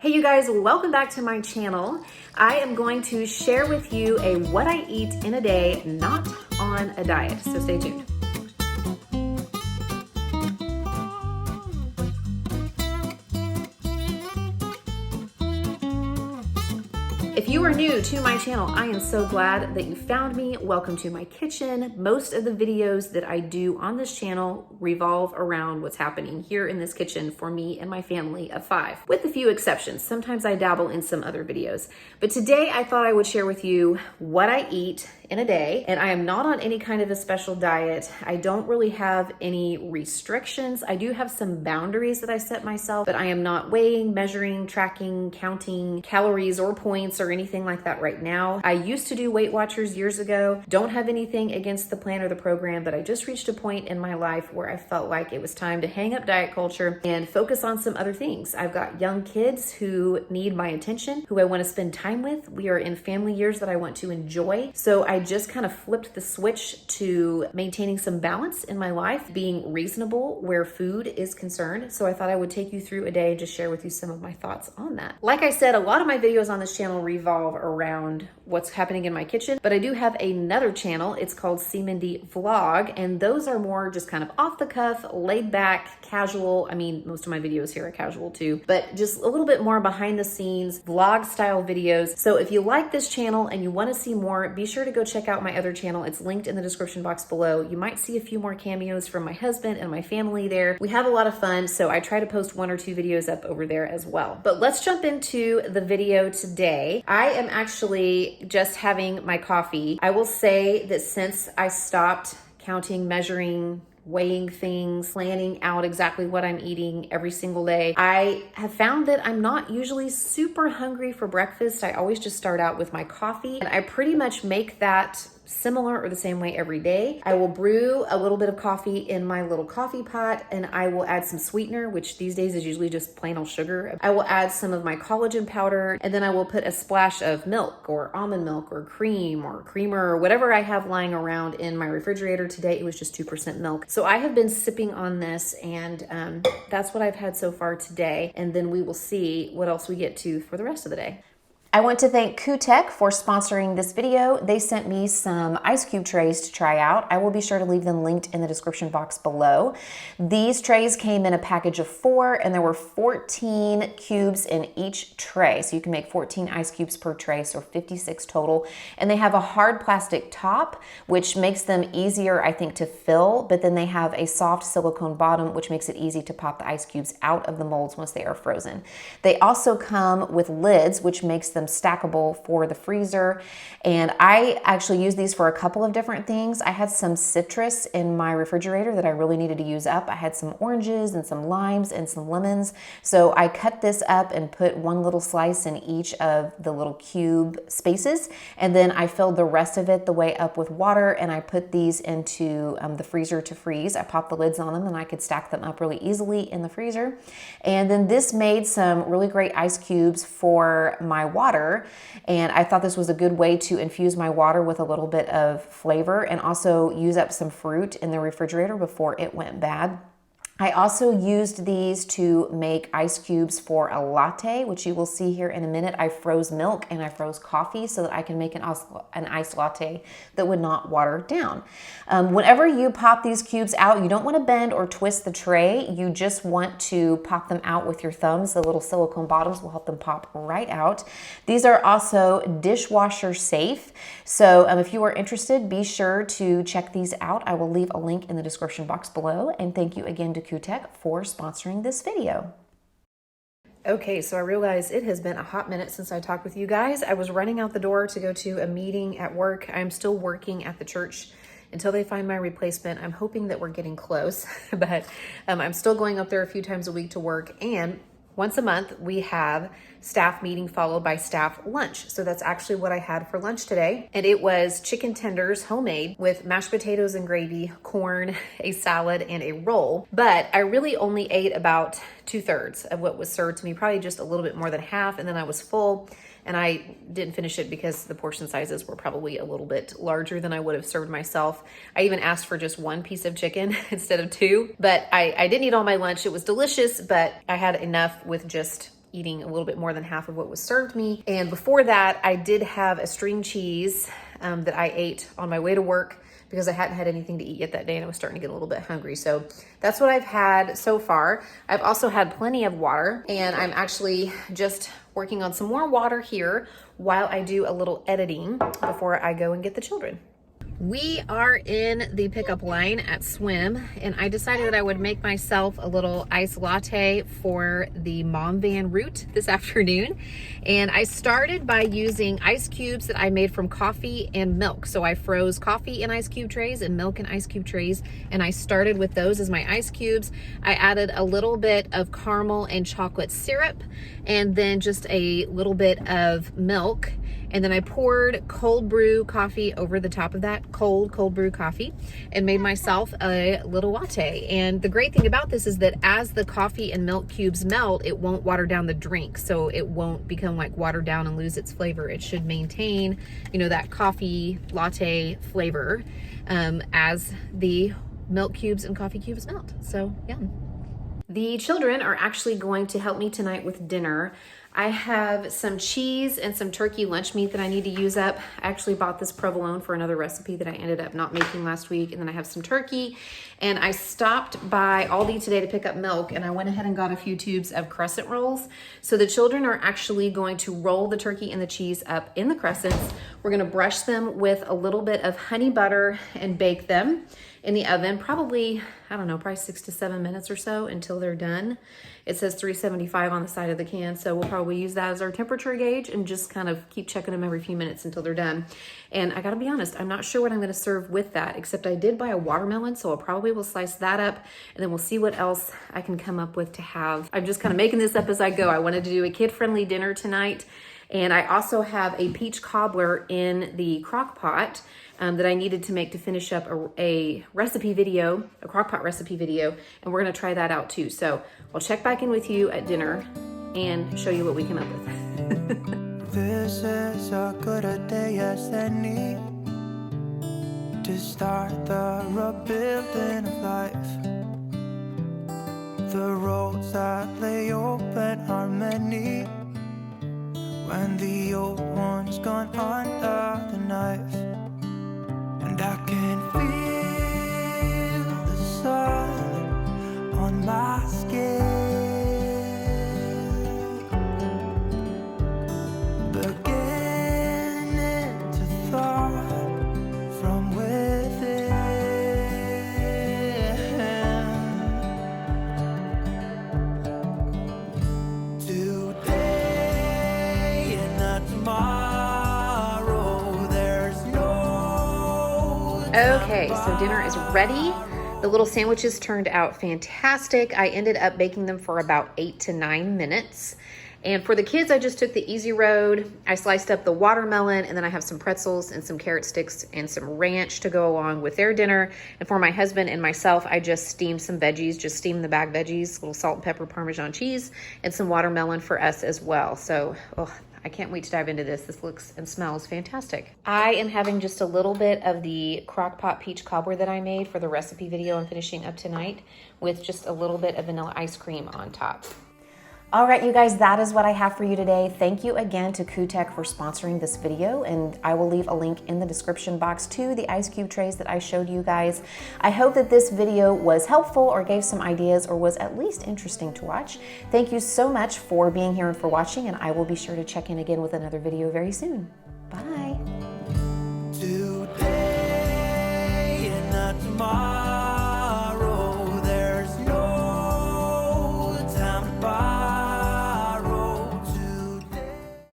Hey you guys, welcome back to my channel. I am going to share with you a what I eat in a day, not on a diet, so stay tuned. If you are new to my channel, I am so glad that you found me. Welcome to my kitchen. Most of the videos that I do on this channel revolve around what's happening here in this kitchen for me and my family of 5, with a few exceptions. Sometimes I dabble in some other videos. But today I thought I would share with you what I eat in a day, and I am not on any kind of a special diet. I don't really have any restrictions. I do have some boundaries that I set myself, but I am not weighing, measuring, tracking, counting calories or points or anything like that right now. I used to do Weight Watchers years ago. Don't have anything against the plan or the program, but I just reached a point in my life where I felt like it was time to hang up diet culture and focus on some other things. I've got young kids who need my attention, who I want to spend time with. We are in family years that I want to enjoy. So I just kind of flipped the switch to maintaining some balance in my life, being reasonable where food is concerned. So I thought I would take you through a day and just share with you some of my thoughts on that. Like I said, a lot of my videos on this channel revolve around what's happening in my kitchen, but I do have another channel. It's called Mindy Vlog, and those are more just kind of off the cuff, laid back, casual. I mean, most of my videos here are casual too, but just a little bit more behind the scenes, vlog style videos. So if you like this channel and you want to see more, be sure to go check out my other channel. It's linked in the description box below. You might see a few more cameos from my husband and my family there. We have a lot of fun, so I try to post 1 or 2 videos up over there as well. But let's jump into the video today. I am actually just having my coffee. I will say that since I stopped counting, measuring, weighing things, planning out exactly what I'm eating every single day, I have found that I'm not usually super hungry for breakfast. I always just start out with my coffee, and I pretty much make that similar or the same way every day. I will brew a little bit of coffee in my little coffee pot, and I will add some sweetener, which these days is usually just plain old sugar. I will add some of my collagen powder, and then I will put a splash of milk or almond milk or cream or creamer or whatever I have lying around in my refrigerator. Today it was just 2% milk. So I have been sipping on this, and that's what I've had so far today. And then we will see what else we get to for the rest of the day. I want to thank Tech for sponsoring this video. They sent me some ice cube trays to try out. I will be sure to leave them linked in the description box below. These trays came in a package of 4, and there were 14 cubes in each tray. So you can make 14 ice cubes per tray, so 56 total. And they have a hard plastic top, which makes them easier, I think, to fill, but then they have a soft silicone bottom, which makes it easy to pop the ice cubes out of the molds once they are frozen. They also come with lids, which makes them stackable for the freezer. And I actually use these for a couple of different things. I had some citrus in my refrigerator that I really needed to use up. I had some oranges and some limes and some lemons. So I cut this up and put 1 little slice in each of the little cube spaces. And then I filled the rest of it the way up with water, and I put these into the freezer to freeze. I popped the lids on them, and I could stack them up really easily in the freezer. And then this made some really great ice cubes for my water. And I thought this was a good way to infuse my water with a little bit of flavor and also use up some fruit in the refrigerator before it went bad. I also used these to make ice cubes for a latte, which you will see here in a minute. I froze milk and I froze coffee so that I can make an iced latte that would not water down. Whenever you pop these cubes out, you don't want to bend or twist the tray. You just want to pop them out with your thumbs. The little silicone bottoms will help them pop right out. These are also dishwasher safe. So if you are interested, be sure to check these out. I will leave a link in the description box below. And thank you again to Tech for sponsoring this video. Okay, so I realize it has been a hot minute since I talked with you guys. I was running out the door to go to a meeting at work. I'm still working at the church until they find my replacement. I'm hoping that we're getting close, but I'm still going up there a few times a week to work, and once a month, we have staff meeting followed by staff lunch. So that's actually what I had for lunch today. And it was chicken tenders, homemade, with mashed potatoes and gravy, corn, a salad, and a roll. But I really only ate about 2/3 of what was served to me, probably just a little bit more than half. And then I was full. And I didn't finish it because the portion sizes were probably a little bit larger than I would have served myself. I even asked for just 1 piece of chicken instead of 2, but I didn't eat all my lunch. It was delicious, but I had enough with just eating a little bit more than half of what was served me. And before that, I did have a string cheese that I ate on my way to work because I hadn't had anything to eat yet that day and I was starting to get a little bit hungry. So that's what I've had so far. I've also had plenty of water, and I'm actually just working on some more water here while I do a little editing before I go and get the children. We are in the pickup line at Swim, and I decided that I would make myself a little iced latte for the mom van route this afternoon. And I started by using ice cubes that I made from coffee and milk. So I froze coffee in ice cube trays and milk in ice cube trays, and I started with those as my ice cubes. I added a little bit of caramel and chocolate syrup, and then just a little bit of milk. And then I poured cold brew coffee over the top of that, cold brew coffee, and made myself a little latte. And the great thing about this is that as the coffee and milk cubes melt, it won't water down the drink. So it won't become like watered down and lose its flavor. It should maintain, you know, that coffee latte flavor as the milk cubes and coffee cubes melt. So yum. The children are actually going to help me tonight with dinner. I have some cheese and some turkey lunch meat that I need to use up. I actually bought this provolone for another recipe that I ended up not making last week. And then I have some turkey, and I stopped by Aldi today to pick up milk, and I went ahead and got a few tubes of crescent rolls. So the children are actually going to roll the turkey and the cheese up in the crescents. We're gonna brush them with a little bit of honey butter and bake them in the oven, probably, I don't know, probably 6 to 7 minutes or so until they're done. It says 375 on the side of the can, so we'll probably use that as our temperature gauge and just kind of keep checking them every few minutes until they're done. And I gotta be honest, I'm not sure what I'm gonna serve with that, except I did buy a watermelon, so I probably will slice that up, and then we'll see what else I can come up with to have. I'm just kind of making this up as I go. I wanted to do a kid-friendly dinner tonight, and I also have a peach cobbler in the crock pot that I needed to make to finish up a recipe video, a crock pot recipe video, and we're gonna try that out too. So I'll check back in with you at dinner and show you what we come up with. This is as good a day as any to start the rebuilding of life. The roads that lay open are many when the old one's gone under the knife. And I can feel the sun on my skin, beginning to thaw from within. Today and not tomorrow, there's no. Okay, so dinner is ready. The little sandwiches turned out fantastic. I ended up baking them for about 8 to 9 minutes. And for the kids, I just took the easy road. I sliced up the watermelon, and then I have some pretzels and some carrot sticks and some ranch to go along with their dinner. And for my husband and myself, I just steamed some veggies, just steamed the bag veggies, little salt and pepper Parmesan cheese, and some watermelon for us as well. So, I can't wait to dive into this. This looks and smells fantastic. I am having just a little bit of the crock pot peach cobbler that I made for the recipe video I'm finishing up tonight with just a little bit of vanilla ice cream on top. All right, you guys, that is what I have for you today. Thank you again to Kutech for sponsoring this video, and I will leave a link in the description box to the ice cube trays that I showed you guys. I hope that this video was helpful or gave some ideas or was at least interesting to watch. Thank you so much for being here and for watching, and I will be sure to check in again with another video very soon. Bye.